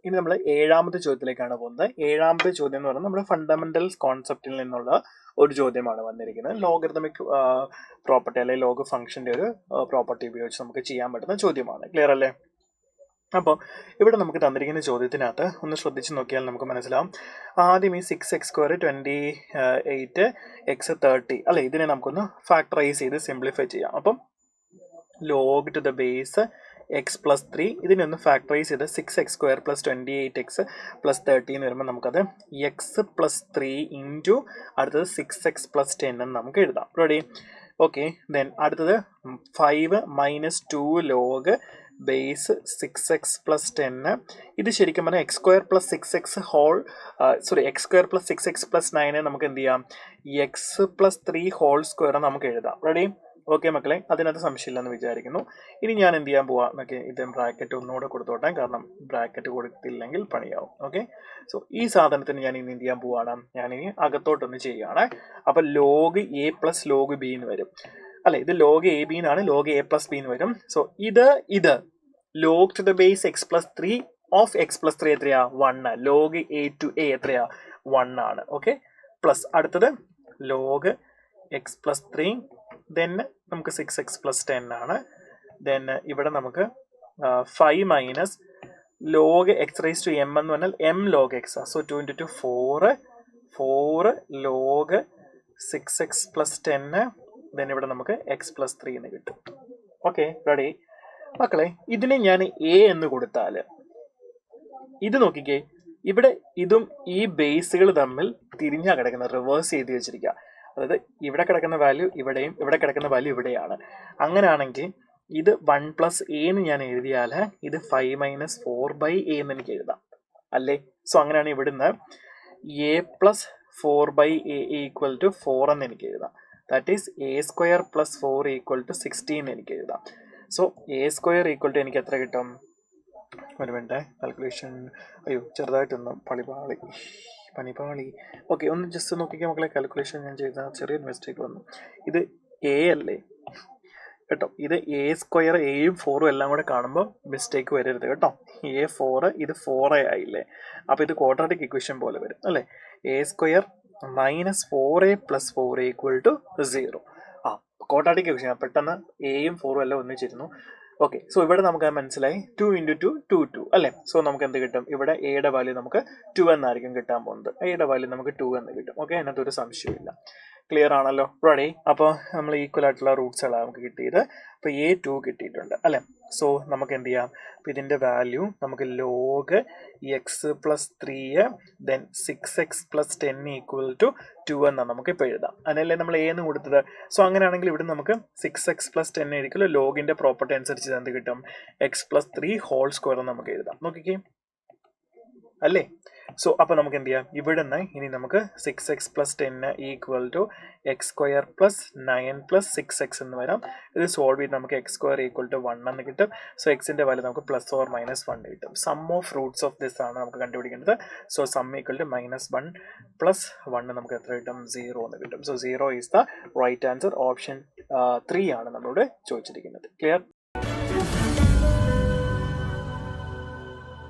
ഇനി നമ്മൾ ഏഴാമത്തെ ചോദ്യത്തിലേക്കാണ് പോകുന്നത്. ഏഴാമത്തെ ചോദ്യം എന്ന് പറയുന്നത് നമ്മുടെ ഫണ്ടമെന്റൽസ് കോൺസെപ്റ്റിൽ നിന്നുള്ള ഒരു ചോദ്യമാണ് വന്നിരിക്കുന്നത്. ലോഗരിതമിക് പ്രോപ്പർട്ടി അല്ലെങ്കിൽ ലോഗ് ഫംഗ്ഷന്റെ ഒരു പ്രോപ്പർട്ടി ഉപയോഗിച്ച് നമുക്ക് ചെയ്യാൻ പറ്റുന്ന ചോദ്യമാണ്. ക്ലിയർ അല്ലേ? അപ്പോൾ ഇവിടെ നമുക്ക് തന്നിരിക്കുന്ന ചോദ്യത്തിനകത്ത് ഒന്ന് ശ്രദ്ധിച്ച് നോക്കിയാൽ നമുക്ക് മനസ്സിലാവും. ആദ്യം ഈ 6x² 28x 30 അല്ലെ, ഇതിനെ നമുക്കൊന്ന് ഫാക്ടറൈസ് ചെയ്ത് സിംപ്ലിഫൈ ചെയ്യാം. അപ്പം log to the base x plus 3 ഇതിനെ ഒന്ന് ഫാക്ടറൈസ് ചെയ്ത് 6x² + 28x + 30 എന്ന് വരുമ്പോൾ നമുക്കത് x പ്ലസ് 3 ഇൻറ്റു അടുത്തത് 6x + 10 എന്ന് നമുക്ക് എഴുതാം. റെഡി? ഓക്കെ. ദെൻ അടുത്തത് 5 - 2 ലോഗ് ബേസ് 6x + 10. ഇത് ശരിക്കും പറഞ്ഞാൽ x² + 6x x² + 6x + 9 നമുക്ക് എന്ത് ചെയ്യാം, x + 3 ഹോൾ സ്ക്വയർ നമുക്ക് എഴുതാം. റെഡി? ഓക്കെ മക്കളെ, അതിനകത്ത് സംശയമില്ലെന്ന് വിചാരിക്കുന്നു. ഇനി ഞാൻ എന്ത് ചെയ്യാൻ പോവാം, ഓക്കെ, ഇത് ബ്രാക്കറ്റ് ഒന്നുകൂടെ കൊടുത്തോട്ടെ, കാരണം ബ്രാക്കറ്റ് കൊടുത്തില്ലെങ്കിൽ പണിയാവും. ഓക്കെ, സോ ഈ സാധനത്തിന് ഞാൻ ഇനി എന്ത് ചെയ്യാൻ പോവാണ്, ഞാനിനി അകത്തോട്ടൊന്ന് ചെയ്യുകയാണ്. അപ്പം ലോഗ് a + ലോഗ് b എന്ന് വരും അല്ലെ, ഇത് ലോഗ് എ ബി എന്നാണ്, ലോഗ് a + b എന്ന് വരും. സോ ഇത് log to the base x + 3 of x + 3 എത്രയാ, 1. ലോഗ് a to a എത്രയാ, 1 ആണ്. ഓക്കെ, പ്ലസ് അടുത്തത് ലോഗ് x + 3, ദെൻ നമുക്ക് 6x + 10 ആണ്. ദെൻ ഇവിടെ നമുക്ക് 5 മൈനസ് ലോഗ് x⁻m എന്ന് പറഞ്ഞാൽ m log x. So 2 × 2 4 log 6x + 10. Then ഇവിടെ നമുക്ക് x + 3 എന്ന് കിട്ടും. ഓക്കെ, റെഡി മക്കളെ? ഇതിനെ ഞാൻ a എന്ന് കൊടുത്താൽ ഇത് നോക്കിക്കേ, ഇവിടെ ഇതും ഈ ബേസുകൾ തമ്മിൽ തിരിഞ്ഞാ കിടക്കുന്നത്, റിവേഴ്സ് ചെയ്ത് വെച്ചിരിക്കുക. അതായത് ഇവിടെ കിടക്കുന്ന വാല്യൂ ഇവിടെയും ഇവിടെ കിടക്കുന്ന വാല്യൂ ഇവിടെയാണ്. അങ്ങനെയാണെങ്കിൽ ഇത് 1 + a എന്ന് ഞാൻ എഴുതിയാൽ ഇത് 5 - 4/a എന്ന് എനിക്ക് എഴുതാം അല്ലേ? സോ അങ്ങനെയാണ് ഇവിടുന്ന് a + 4/a = 4 എന്ന് എനിക്ക് എഴുതാം. ദാറ്റ് ഈസ് a² + 4 = 16 എന്ന് എനിക്ക് എഴുതാം. സോ a² = എനിക്ക് എത്ര കിട്ടും, ഒരു മിനിറ്റ്, കാൽക്കുലേഷൻ, അയ്യോ ചെറുതായിട്ടൊന്നും പണിപാളി. ഓക്കെ, ഒന്ന് ജസ്റ്റ് നോക്കിക്കാൻ മക്കളെ, കാൽക്കുലേഷൻ ഞാൻ ചെയ്ത ചെറിയൊരു മിസ്റ്റേക്ക് വന്നു. ഇത് a അല്ലേ കേട്ടോ, ഇത് a², aയും 4ഉം എല്ലാം കൂടെ കാണുമ്പോൾ മിസ്റ്റേക്ക് വരരുത് കേട്ടോ. a4 ഇത് 4a ആയില്ലേ, അപ്പോൾ ഇത് ക്വാഡ്രാറ്റിക് ഇക്വേഷൻ പോലെ വരും അല്ലേ. a² - 4a + 4a = 0. Quadratic equation, പെട്ടെന്ന് എയും 4ഉം എല്ലാം ഒന്നിച്ചിരുന്നു. ഓക്കെ, സോ ഇവിടെ നമുക്ക് മനസ്സിലായി 2 × 2 2 2 അല്ലേ. സോ നമുക്ക് എന്ത് കിട്ടും, ഇവിടെ എയുടെ വാല്യൂ നമുക്ക് 2 എന്നായിരിക്കും കിട്ടാൻ പോകുന്നത്. എയുടെ വാല്യൂ നമുക്ക് 2 എന്ന് കിട്ടും. ഓക്കെ, അതിനകത്ത് ഒരു സംശയമില്ല. ക്ലിയർ ആണല്ലോ? റെഡി? അപ്പോൾ നമ്മൾ ഈക്വൽ ആയിട്ടുള്ള റൂട്ട്സുകളാണ് നമുക്ക് കിട്ടിയത്. അപ്പോൾ a2 കിട്ടിയിട്ടുണ്ട് അല്ലേ. സോ നമുക്ക് എന്ത് ചെയ്യാം, അപ്പോൾ ഇതിൻ്റെ വാല്യൂ നമുക്ക് ലോഗ് x + 3 ദെൻ 6x + 10 = 2 എന്നാണ് നമുക്ക് ഇപ്പോൾ എഴുതാം. അതിനല്ലേ നമ്മൾ a എന്ന് കൊടുത്തത്. സോ അങ്ങനെയാണെങ്കിൽ ഇവിടെ നമുക്ക് 6x + 10 ആയിരിക്കും, ലോഗിൻ്റെ പ്രോപ്പർട്ടി അനുസരിച്ച് എന്ത് കിട്ടും, x + 3 ഹോൾ സ്ക്വയർ എന്ന് നമുക്ക് എഴുതാം. നോക്കിക്കേ അല്ലേ. സോ അപ്പോൾ നമുക്ക് എന്ത് ചെയ്യാം, ഇവിടുന്ന് ഇനി നമുക്ക് 6x + 10 = x² + 9 + 6x എന്ന് വരാം. ഇത് സോൾവ് ചെയ്ത് നമുക്ക് x² = 1 എന്ന് കിട്ടും. സോ എക്സിൻ്റെ വാല്യൂ നമുക്ക് +or -1 കിട്ടും. Sum of roots of this ആണ് നമുക്ക് കണ്ടുപിടിക്കേണ്ടത്. സോ സം = -1 + 1 നമുക്ക് എത്ര കിട്ടും, 0 എന്ന് കിട്ടും. So 0 is the right answer. Option 3 ആണ് നമ്മളോട് ചോദിച്ചിരിക്കുന്നത്. ക്ലിയർ?